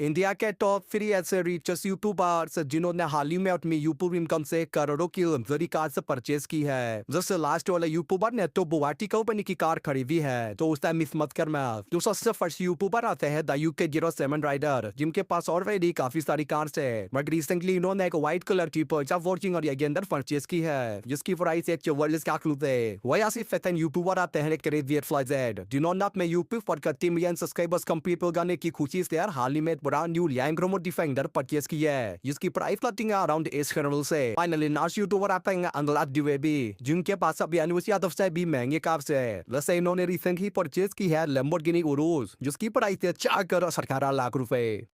India के top 3 ऐसे richest YouTubers जिन्होंने हाल ही में अपनी यूट्यूब इनकम से करोड़ों की लग्जरी कार से परचेज की है। जैसे लास्ट वाले यूट्यूबर ने तो बुगाटी कंपनी की कार खरीदी है, तो उस टाइम मिस मत करना। जो सबसे फर्स्ट यूट्यूबर आते हैं द यूके 07 राइडर, जिनके पास ऑलरेडी काफी सारी कार्स है, बट रिसेंटली इन्होंने एक व्हाइट कलर की पंजाब वॉचिंग और अंदर परचेज की है, जिसकी प्राइस एक 44 लाख रुपए। वही ऐसी फैशन यूट्यूबर आते हैं क्रेजियर फ्लाइजेड, जिन्होंने अपने यूट्यूब पर 30 मिलियन सब्सक्राइबर्स कंप्लीट हो जाने की खुशी से हाल ही में brand new land rover defender purchase की है, जिसकी प्राइस लगती है अराउंड 8 करोड़ से। फाइनली नाश यूट्यूबर आते हैं अंगलात द्विवेदी, जिनके पास अभी अनुसी यादव से भी महंगे कार्स है। वैसे इन्होंने रिसेंटली परचेज की है लैम्बोर्गिनी उरूस, जिसकी प्राइस है 4 करोड़ 18 लाख रुपए।